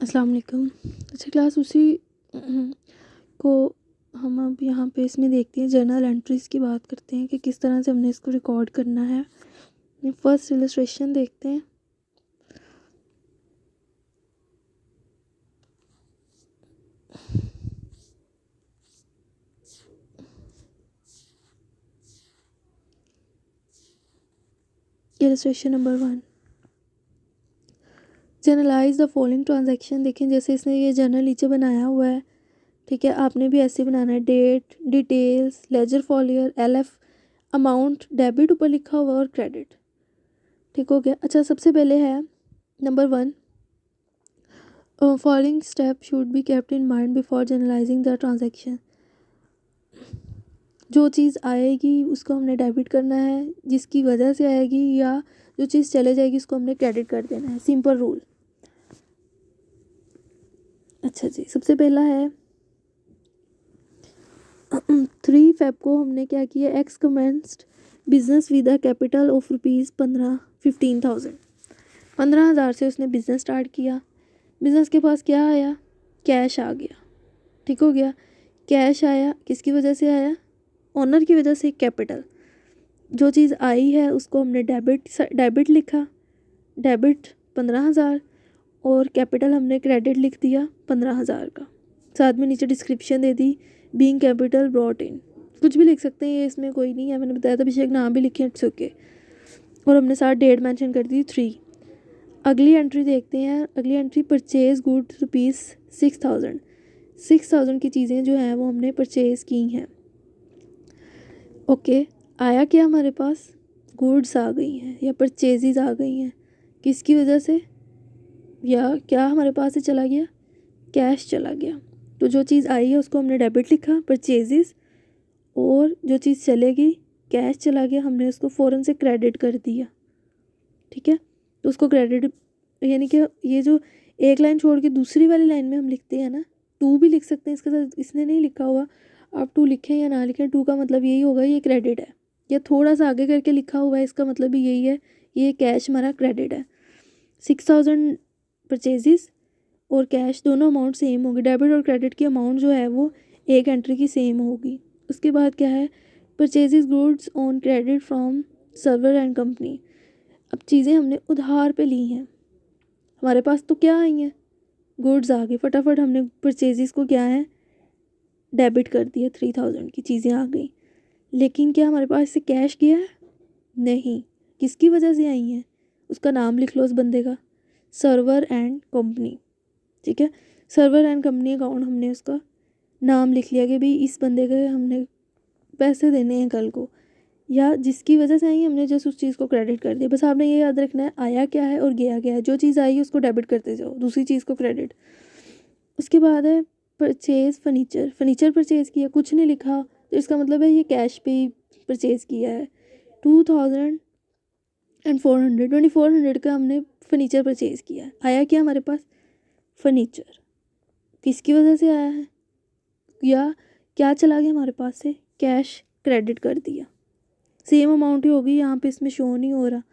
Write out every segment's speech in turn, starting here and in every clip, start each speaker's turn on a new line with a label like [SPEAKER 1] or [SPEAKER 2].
[SPEAKER 1] अस्सलाम वालेकुम। अच्छा क्लास उसी को हम अब यहाँ पे इसमें देखते हैं, जर्नल एंट्रीज़ की बात करते हैं कि किस तरह से हमने इसको रिकॉर्ड करना है। फर्स्ट इलस्ट्रेशन देखते हैं। Illustration number 1, generalized the following transaction. देखें जैसे इसने ये जर्नल नीचे बनाया हुआ है, ठीक है, आपने भी ऐसे बनाना है। Date, details, ledger folio, LF, amount, debit ऊपर लिखा हुआ और क्रेडिट। ठीक हो गया। अच्छा सबसे पहले है number 1, following step should be kept in mind before journalising the transaction. जो चीज़ आएगी उसको हमने डेबिट करना है, जिसकी वजह से आएगी, या जो चीज़ चले जाएगी उसको हमने क्रेडिट कर देना है। Simple rule. अच्छा जी, सबसे पहला है 3 Feb को हमने क्या किया, x commenced business with a capital of ₹15,000। 15,000 से उसने बिज़नेस स्टार्ट किया। बिज़नेस के पास क्या आया, कैश आ गया। ठीक हो गया। कैश आया किसकी वजह से आया, ओनर की वजह से। कैपिटल, जो चीज़ आई है उसको हमने डेबिट लिखा, डेबिट 15,000, और कैपिटल हमने क्रेडिट लिख दिया 15,000 का। साथ में नीचे description they the, being capital brought in. कुछ भी लिख सकते हैं, ये इसमें कोई नहीं है, मैंने बताया था पीछे एक नाम भी लिखे, इट्स ओके। और हमने साथ डेट मेंशन कर दी 3। अगली एंट्री देखते हैं। अगली एंट्री, परचेज गुड्स ₹6,000। 6,000 की चीज़ें जो हैं वो हमने परचेज़ की हैं। ओके, आया क्या हमारे पास, गुड्स आ गई हैं या परचेजेज आ गई हैं। किसकी वजह से, या क्या हमारे पास से चला गया, कैश चला गया। तो जो चीज़ आई है उसको हमने डेबिट लिखा, परचेजेस, और जो चीज़ चलेगी, कैश चला गया, हमने उसको फ़ौरन से क्रेडिट कर दिया। ठीक है, तो उसको क्रेडिट, यानी कि ये जो एक लाइन छोड़ के दूसरी वाली लाइन में हम लिखते हैं ना, 2 भी लिख सकते हैं इसके साथ, इसने नहीं लिखा हुआ, आप 2 लिखें या ना लिखें, 2 का मतलब यही होगा ये क्रेडिट है। या थोड़ा सा आगे करके लिखा हुआ है, इसका मतलब भी यही है, ये कैश हमारा क्रेडिट है। 6,000 परचेजेस और कैश दोनों अमाउंट सेम होगी। डेबिट और क्रेडिट की अमाउंट जो है वो एक एंट्री की सेम होगी। उसके बाद क्या है, purchases goods on credit from server and company. अब चीज़ें हमने उधार पे ली हैं, हमारे पास तो क्या आई हैं, गुड्स आ गई, फटाफट हमने परचेजेस को क्या है, डेबिट कर दिया, 3,000 की चीज़ें आ गई। लेकिन क्या हमारे पास से कैश गया है, नहीं। किसकी वजह से आई हैं, उसका नाम लिख लो उस बंदे का, सर्वर एंड कंपनी। ठीक है, सर्वर एंड कंपनी अकाउंट, हमने उसका नाम लिख लिया कि भाई इस बंदे के हमने पैसे देने हैं कल को, या जिसकी वजह से आई हमने जस्ट उस चीज़ को क्रेडिट कर दिया। बस आपने ये याद रखना है, आया क्या है और गया क्या है। जो चीज़ आई है उसको डेबिट करते जाओ, दूसरी चीज़ को क्रेडिट। उसके बाद है परचेज़ फर्नीचर। फर्नीचर परचेज़ किया, कुछ नहीं लिखा, तो इसका मतलब है ये कैश पे ही परचेज़ किया है। 2,400, 2,400 का हमने फर्नीचर परचेज़ किया है। आया क्या हमारे पास, फर्नीचर। किसकी वजह से आया है, या क्या चला गया हमारे पास से, कैश, क्रेडिट कर दिया। सेम अमाउंट ही होगी, यहाँ पे इसमें शो नहीं हो रहा।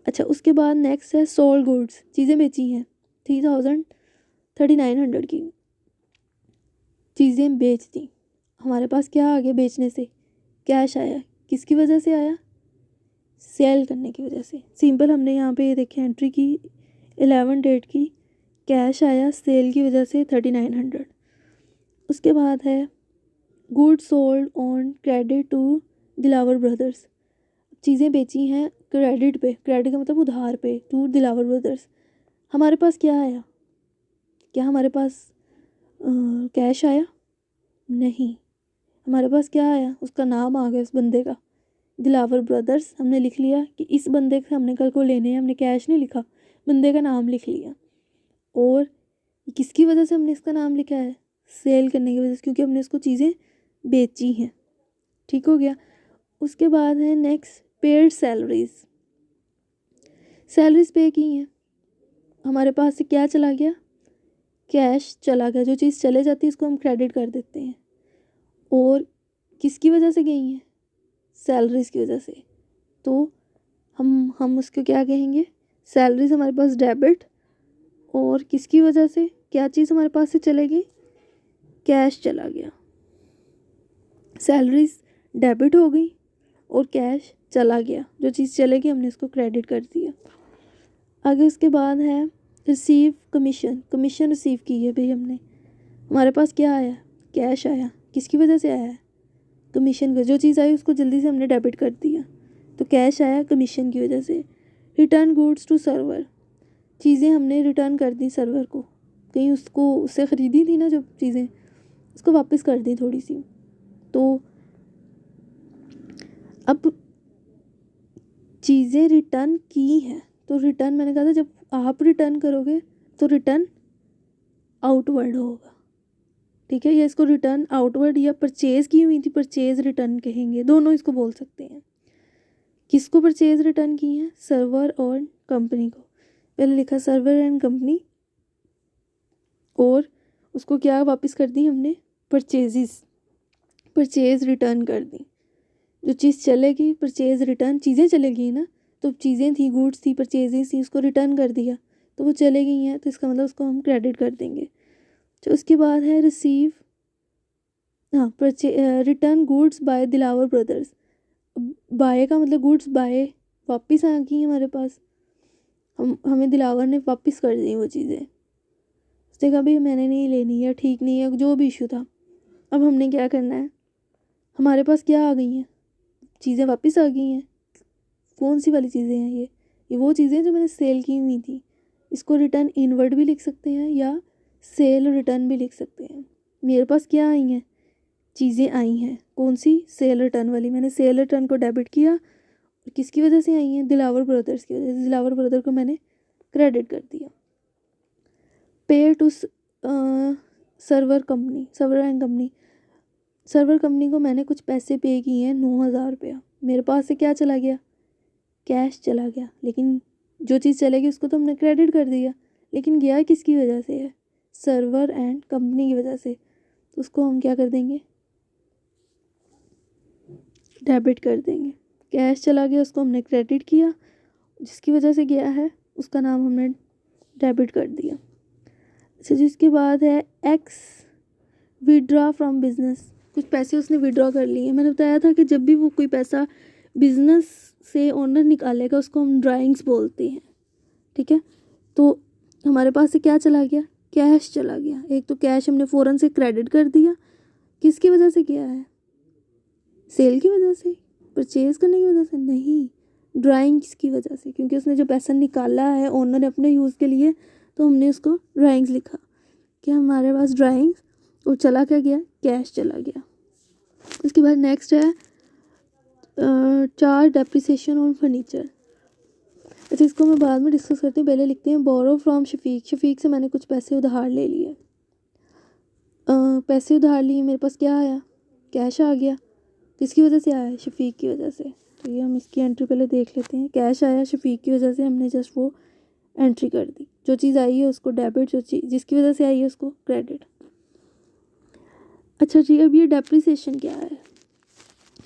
[SPEAKER 1] अच्छा उसके बाद नेक्स्ट है सोल्ड गुड्स, चीज़ें बेची हैं, 3,3900 की चीज़ें बेच दी। हमारे पास क्या आ गया बेचने से, कैश आया। किसकी वजह से आया, सेल करने की वजह से। सिंपल, हमने यहाँ पे ये देखें एंट्री की 11 डेट की, कैश आया सेल की वजह से 3,900। उसके बाद है goods sold on credit to Dilawar brothers. चीज़ें बेची हैं क्रेडिट पे, क्रेडिट का मतलब उधार पे, टू दिलावर ब्रदर्स। हमारे पास क्या आया, क्या हमारे पास कैश आया, नहीं। हमारे पास क्या आया, उसका नाम आ गया उस बंदे का, दिलावर ब्रदर्स। हमने लिख लिया कि इस बंदे से हमने कल को लेने हैं, हमने कैश नहीं लिखा, बंदे का नाम लिख लिया। और किसकी वजह से हमने इसका नाम लिखा है, सेल करने की वजह से, क्योंकि हमने इसको चीज़ें बेची हैं। ठीक हो गया। उसके बाद है नेक्स्ट, पेड सैलरीज। सैलरीज पे की हैं, हमारे पास से क्या चला गया, कैश चला गया। जो चीज़ चले जाती है इसको हम क्रेडिट कर देते हैं। और किसकी वजह से गई हैं, सैलरीज की वजह से। तो हम उसको क्या कहेंगे, सैलरीज हमारे पास डेबिट, और किसकी वजह से क्या चीज़ हमारे पास से चलेगी, कैश चला गया, सैलरीज डेबिट हो गई और कैश चला गया, जो चीज़ चलेगी हमने इसको क्रेडिट कर दिया। आगे उसके बाद है रिसीव कमीशन, कमीशन रिसीव की है भाई हमने, हमारे पास क्या आया, कैश आया, किसकी वजह से आया है, कमीशन का, जो चीज़ आई उसको जल्दी से हमने डेबिट कर दिया तो कैश आया कमीशन की वजह से। रिटर्न गुड्स टू सर्वर, चीज़ें हमने रिटर्न कर दी सर्वर को, कहीं उसको उससे ख़रीदी थी ना जो चीज़ें, उसको वापस कर दी थोड़ी सी। तो अब चीज़ें रिटर्न की हैं तो रिटर्न मैंने कहा था जब आप रिटर्न करोगे तो रिटर्न आउटवर्ड होगा, ठीक है, या इसको रिटर्न आउटवर्ड या परचेज़ की हुई थी परचेज़ रिटर्न कहेंगे, दोनों इसको बोल सकते हैं। किसको परचेज़ रिटर्न की है, सर्वर और कंपनी को, पहले लिखा सर्वर एंड कंपनी, और उसको क्या वापस कर दी हमने, परचेज़ रिटर्न कर दी। जो चीज़ चलेगी परचेज़ रिटर्न, चीज़ें चलेगी ना, तो चीज़ें थी, गुड्स थी, परचेजेस थी, उसको रिटर्न कर दिया तो वो चले गई हैं, तो इसका मतलब उसको हम क्रेडिट कर देंगे। तो उसके बाद है रिसीव, हाँ, return goods by Dilawar brothers, by का मतलब गुड्स बाय वापस आ गई हमारे पास, हमें दिलावर ने वापस कर दी वो चीज़ें, उसने कहा भाई मैंने नहीं लेनी या ठीक नहीं है, जो भी इशू था। अब हमने क्या करना है, हमारे पास क्या आ गई हैं, चीज़ें वापस आ गई हैं। कौन सी वाली चीज़ें हैं ये वो चीज़ें जो मैंने सेल की हुई थी, इसको रिटर्न इनवर्ड भी लिख सकते हैं या सेल रिटर्न भी लिख सकते हैं। मेरे पास क्या आई हैं, चीज़ें आई हैं, कौन सी, सेल रिटर्न वाली, मैंने सेल रिटर्न को डेबिट किया, और किसकी वजह से आई हैं, दिलावर ब्रदर्स की वजह से, दिलावर ब्रदर को मैंने क्रेडिट कर दिया। Pay to server company, server and company, server company को मैंने कुछ पैसे पे किए हैं, 9,000 रुपया, मेरे पास से क्या चला गया, कैश चला गया, लेकिन जो चीज़ चलेगी उसको तो हमने क्रेडिट कर दिया, लेकिन गया किसकी वजह से है, सर्वर एंड कंपनी की वजह से, तो उसको हम क्या कर देंगे, डेबिट कर देंगे। कैश चला गया, उसको हमने क्रेडिट किया, जिसकी वजह से गया है उसका नाम हमने डेबिट कर दिया। अच्छा, जिसके बाद है एक्स विड्रॉ फ्रॉम बिजनेस, कुछ पैसे उसने विड्रॉ कर लिए। मैंने बताया था कि जब भी वो कोई पैसा बिजनेस से ओनर निकालेगा उसको हम ड्राइंग्स बोलते हैं, ठीक है। तो हमारे पास से क्या चला गया, कैश चला गया। एक तो कैश हमने फ़ौरन से क्रेडिट कर दिया, किसकी वजह से किया है, सेल की वजह से, परचेज़ करने की वजह से नहीं, ड्राइंग्स की वजह से, क्योंकि उसने जो पैसा निकाला है ओनर ने अपने यूज़ के लिए, तो हमने उसको ड्राइंग्स लिखा कि हमारे पास ड्राइंग्स, और चला क्या गया, कैश चला गया। उसके बाद नेक्स्ट है चार्ज डेप्रिसिएशन ऑन फर्नीचर। अच्छा, इसको मैं बाद में डिस्कस करती हूँ, पहले लिखते हैं बोरो फ्रॉम शफीक, शफीक से मैंने कुछ पैसे उधार ले लिए, पैसे उधार लिए, मेरे पास क्या आया, कैश आ गया, किसकी वजह से आया है, शफीक की वजह से। तो ये हम इसकी एंट्री पहले देख लेते हैं, कैश आया शफीक की वजह से, हमने जस्ट वो एंट्री कर दी, जो चीज़ आई है उसको डेबिट, जो चीज़ जिसकी वजह से आई है उसको क्रेडिट। अच्छा जी, अब ये डेप्रिसिएशन क्या है,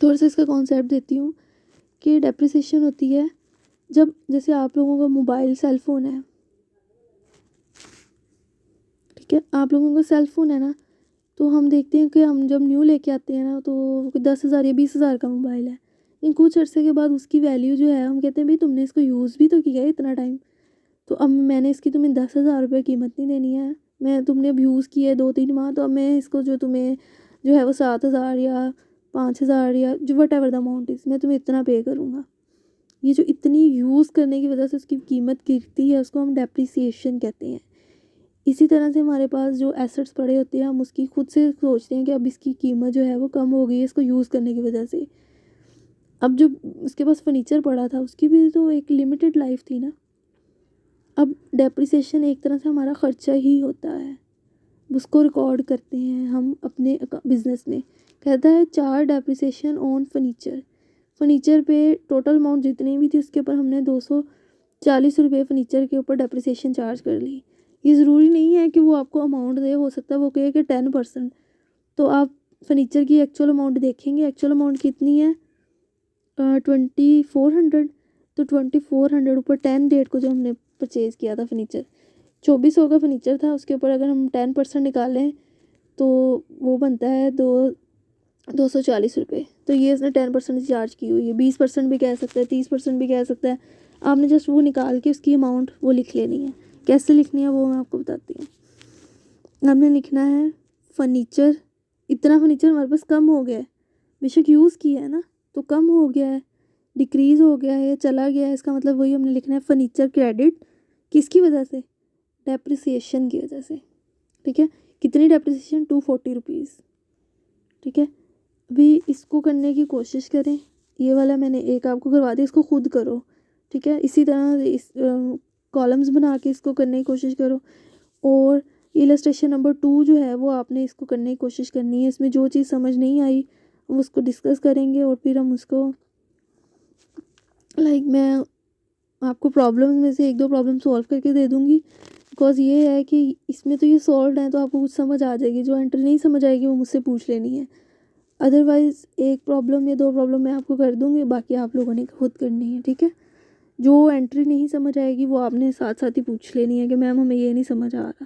[SPEAKER 1] थोड़ा सा इसका कॉन्सेप्ट देती हूँ कि डेप्रिसिएशन होती है जब, जैसे आप लोगों का मोबाइल सेल फ़ोन है, ठीक है, आप लोगों का सेल फ़ोन है ना, तो हम देखते हैं कि हम जब न्यू लेके आते हैं ना तो 10,000 या 20,000 का मोबाइल है, लेकिन कुछ अर्से के बाद उसकी वैल्यू जो है, हम कहते हैं भाई तुमने इसको यूज़ भी तो किया है इतना टाइम, तो अब मैंने इसकी तुम्हें 10,000 रुपये कीमत नहीं देनी है, मैं तुमने अब यूज़ किया है 2-3 माह, तो अब मैं इसको जो तुम्हें जो है वो 7,000 या 5,000 या जो what ever the amount is, मैं तुम्हें इतना पे करूँगा। ये जो इतनी यूज़ करने की वजह से उसकी कीमत गिरती है, उसको हम डेप्रिसिएशन कहते हैं। इसी तरह से हमारे पास जो एसेट्स पड़े होते हैं, हम उसकी खुद से सोचते हैं कि अब इसकी कीमत जो है वो कम हो गई है इसको यूज़ करने की वजह से। अब जो उसके पास फर्नीचर पड़ा था उसकी भी तो एक लिमिटेड लाइफ थी ना, अब डेप्रिसिएशन एक तरह से हमारा ख़र्चा ही होता है, उसको रिकॉर्ड करते हैं हम अपने बिज़नेस में। कहता है charge depreciation on furniture, furniture पे टोटल अमाउंट जितनी भी थी उसके ऊपर हमने 240 रुपये फर्नीचर के ऊपर डेप्रिसिएशन चार्ज कर ली। ये ज़रूरी नहीं है कि वो आपको अमाउंट दे, हो सकता है वो कहे कि 10%, तो आप फर्नीचर की एक्चुअल अमाउंट देखेंगे, एक्चुअल अमाउंट कितनी है, 2400, तो 2400 ऊपर 10 डेट को जो हमने परचेज़ किया था फर्नीचर, 2400 का फर्नीचर था, उसके ऊपर अगर हम 10% निकालें तो वो बनता है 240 रुपये। तो ये इसने 10% चार्ज की हुई है। 20% भी कह सकता है, 30% भी कह सकता है। आपने जस्ट वो निकाल के उसकी अमाउंट वो लिख लेनी है। कैसे लिखनी है वो मैं आपको बताती हूँ। हमने लिखना है फर्नीचर, इतना फर्नीचर हमारे पास कम हो गया है, बेशक यूज़ किया है ना, तो कम हो गया है, डिक्रीज़ हो गया है, चला गया है, इसका मतलब वही हमने लिखना है फर्नीचर क्रेडिट किसकी वजह से, डेप्रिसिएशन की वजह से। ठीक है, कितनी डेप्रिसिएशन, 240 रुपीज़। ठीक है, अभी इसको करने की कोशिश करें। ये वाला मैंने एक आपको करवा दिया, इसको खुद करो। ठीक है, इसी तरह इस कॉलम्स बना के इसको करने की कोशिश करो। और इलस्ट्रेशन नंबर 2 जो है वो आपने इसको करने की कोशिश करनी है। इसमें जो चीज़ समझ नहीं आई हम उसको डिस्कस करेंगे और फिर हम उसको मैं आपको प्रॉब्लम में से 1-2 प्रॉब्लम सॉल्व करके दे दूँगी। बिकॉज़ ये है कि इसमें तो ये सॉल्व्ड है तो आपको कुछ समझ आ जाएगी, जो एंट्री नहीं समझ आएगी वो मुझसे पूछ लेनी है। अदरवाइज़ 1 प्रॉब्लम या 2 प्रॉब्लम मैं आपको कर दूँगी, बाकी आप लोगों ने खुद करनी है। ठीक है, जो एंट्री नहीं समझ आएगी वो आपने साथ साथ ही पूछ लेनी है कि मैम हमें ये नहीं समझ आ रहा।